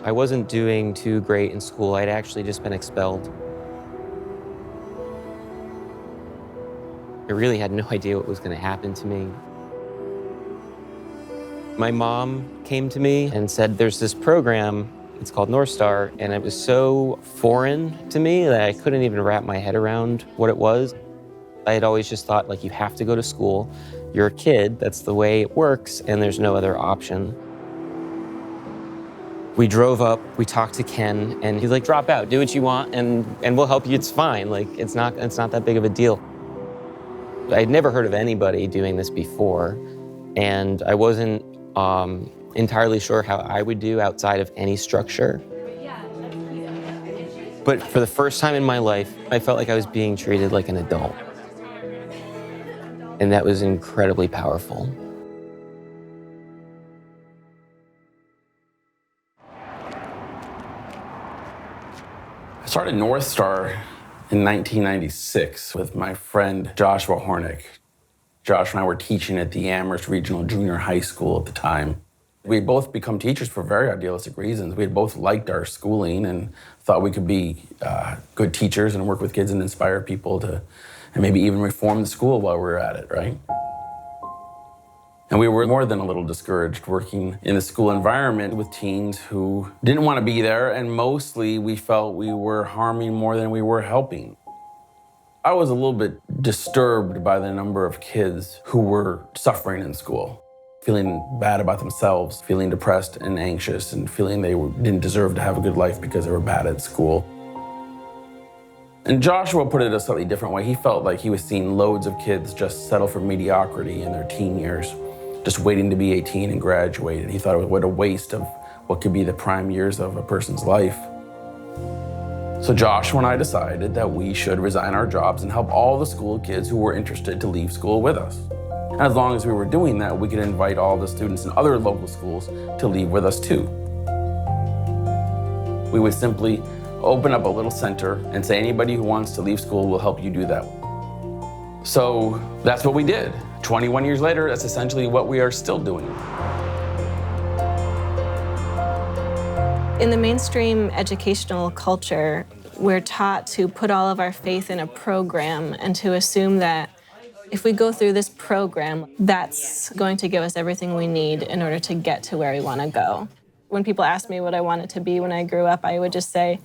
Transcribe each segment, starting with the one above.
I wasn't doing too great in school. I'd actually just been expelled. I really had no idea what was going to happen to me. My mom came to me and said, there's this program, it's called North Star, and it was so foreign to me that I couldn't even wrap my head around what it was. I had always just thought, like, you have to go to school. You're a kid, that's the way it works, and there's no other option. We drove up, we talked to Ken, and he's like, drop out, do what you want, and we'll help you, it's fine. Like, it's not that big of a deal. I'd never heard of anybody doing this before, and I wasn't entirely sure how I would do outside of any structure. But for the first time in my life, I felt like I was being treated like an adult. And that was incredibly powerful. I started North Star in 1996 with my friend Joshua Hornick. Josh and I were teaching at the Amherst Regional Junior High School at the time. We had both become teachers for very idealistic reasons. We had both liked our schooling and thought we could be good teachers and work with kids and inspire people to, and maybe even reform the school while we were at it, right? And we were more than a little discouraged working in the school environment with teens who didn't want to be there, and mostly we felt we were harming more than we were helping. I was a little bit disturbed by the number of kids who were suffering in school, feeling bad about themselves, feeling depressed and anxious, and feeling they didn't deserve to have a good life because they were bad at school. And Joshua put it a slightly different way. He felt like he was seeing loads of kids just settle for mediocrity in their teen years, just waiting to be 18 and graduate. And he thought, what a waste of what could be the prime years of a person's life. So Joshua and I decided that we should resign our jobs and help all the school kids who were interested to leave school with us. And as long as we were doing that, we could invite all the students in other local schools to leave with us too. We would simply open up a little center and say, anybody who wants to leave school will help you do that. So that's what we did. 21 years later, that's essentially what we are still doing. In the mainstream educational culture, we're taught to put all of our faith in a program and to assume that if we go through this program, that's going to give us everything we need in order to get to where we want to go. When people ask me what I wanted to be when I grew up, I would just say,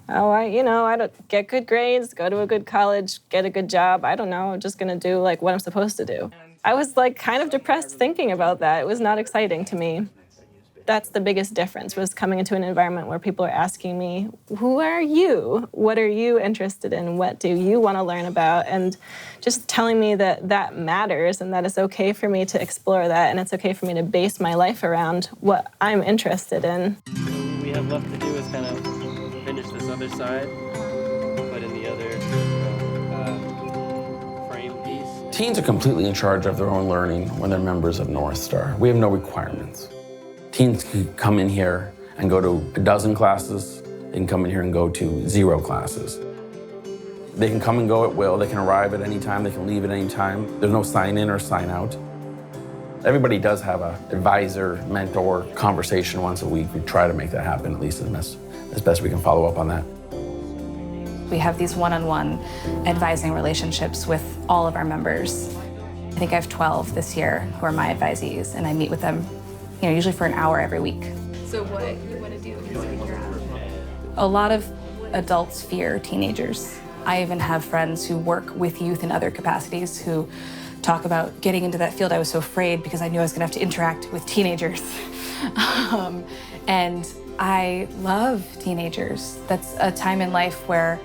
oh, I don't get good grades, go to a good college, get a good job. I don't know, I'm just going to do like what I'm supposed to do. I was like kind of depressed thinking about that. It was not exciting to me. That's the biggest difference, was coming into an environment where people are asking me, who are you? What are you interested in? What do you want to learn about? And just telling me that that matters and that it's okay for me to explore that and it's okay for me to base my life around what I'm interested in. What we have left to do is kind of finish this other side, put in the other frame piece. Teens are completely in charge of their own learning when they're members of North Star. We have no requirements. Teens can come in here and go to a dozen classes. They can come in here and go to 0 classes. They can come and go at will. They can arrive at any time. They can leave at any time. There's no sign in or sign out. Everybody does have an advisor, mentor conversation once a week. We try to make that happen, at least as best we can follow up on that. We have these one-on-one advising relationships with all of our members. I think I have 12 this year who are my advisees, and I meet with them usually for an hour every week. So what you want to do is figure out. A lot of adults fear teenagers. I even have friends who work with youth in other capacities who talk about getting into that field. I was so afraid because I knew I was going to have to interact with teenagers. And I love teenagers. That's a time in life where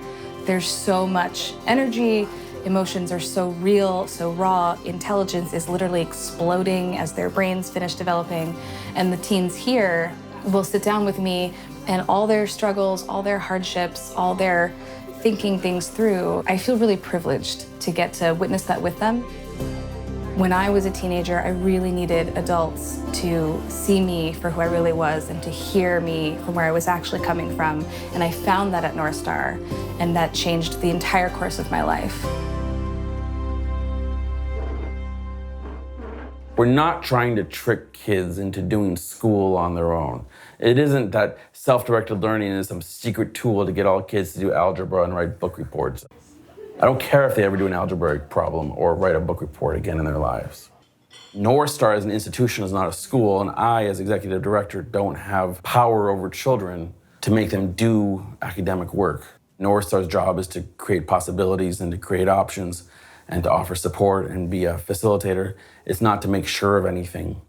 there's so much energy. Emotions are so real, so raw. Intelligence is literally exploding as their brains finish developing. And the teens here will sit down with me and all their struggles, all their hardships, all their thinking things through, I feel really privileged to get to witness that with them. When I was a teenager, I really needed adults to see me for who I really was and to hear me from where I was actually coming from. And I found that at North Star, and that changed the entire course of my life. We're not trying to trick kids into doing school on their own. It isn't that self-directed learning is some secret tool to get all kids to do algebra and write book reports. I don't care if they ever do an algebraic problem or write a book report again in their lives. North Star as an institution is not a school, and I, as executive director, don't have power over children to make them do academic work. North Star's job is to create possibilities and to create options and to offer support and be a facilitator. It's not to make sure of anything.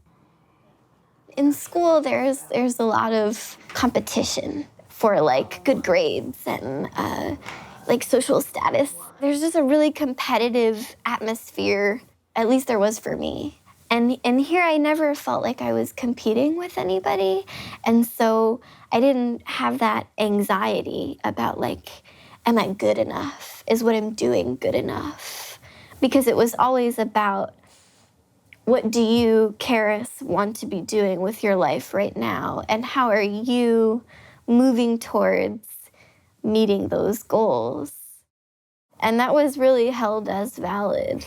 In school, there's a lot of competition for like good grades and like social status. There's just a really competitive atmosphere, at least there was for me. And here I never felt like I was competing with anybody. And so I didn't have that anxiety about like, am I good enough? Is what I'm doing good enough? Because it was always about, what do you, Karis, want to be doing with your life right now? And how are you moving towards meeting those goals? And that was really held as valid.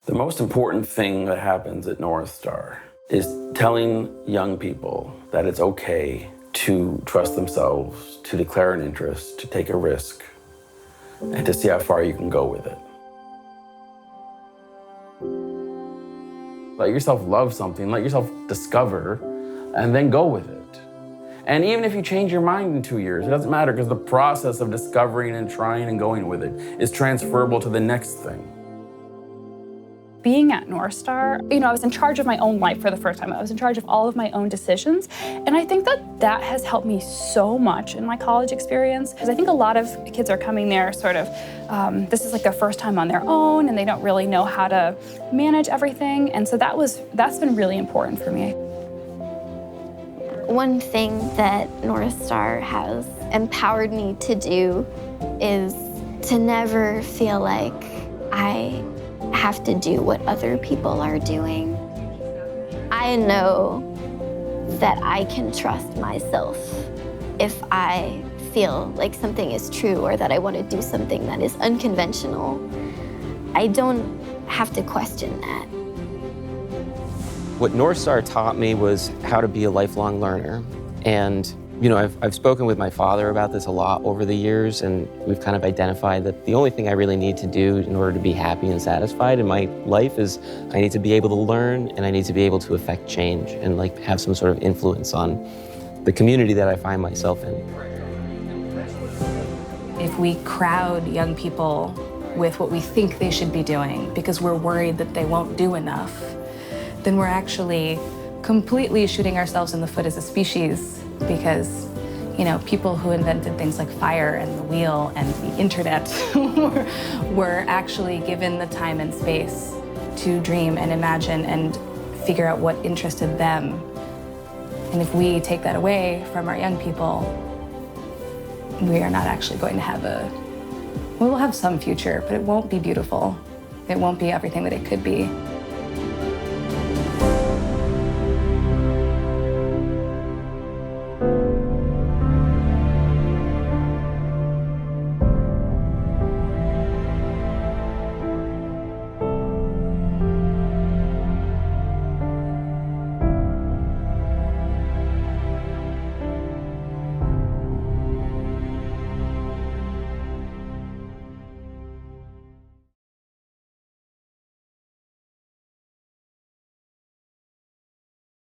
The most important thing that happens at North Star is telling young people that it's okay to trust themselves, to declare an interest, to take a risk, and to see how far you can go with it. Let yourself love something, let yourself discover, and then go with it. And even if you change your mind in 2 years, it doesn't matter, because the process of discovering and trying and going with it is transferable to the next thing. Being at North Star, I was in charge of my own life for the first time. I was in charge of all of my own decisions. And I think that has helped me so much in my college experience. Because I think a lot of kids are coming there sort of, this is like their first time on their own, and they don't really know how to manage everything. And so that's been really important for me. One thing that North Star has empowered me to do is to never feel like I have to do what other people are doing. I know that I can trust myself if I feel like something is true or that I want to do something that is unconventional. I don't have to question that. What North Star taught me was how to be a lifelong learner. And I've spoken with my father about this a lot over the years, and we've kind of identified that the only thing I really need to do in order to be happy and satisfied in my life is I need to be able to learn, and I need to be able to affect change and like have some sort of influence on the community that I find myself in. If we crowd young people with what we think they should be doing because we're worried that they won't do enough, then we're actually completely shooting ourselves in the foot as a species, because people who invented things like fire and the wheel and the internet were actually given the time and space to dream and imagine and figure out what interested them. And if we take that away from our young people, we are not actually going to have we will have some future, but it won't be beautiful. It won't be everything that it could be.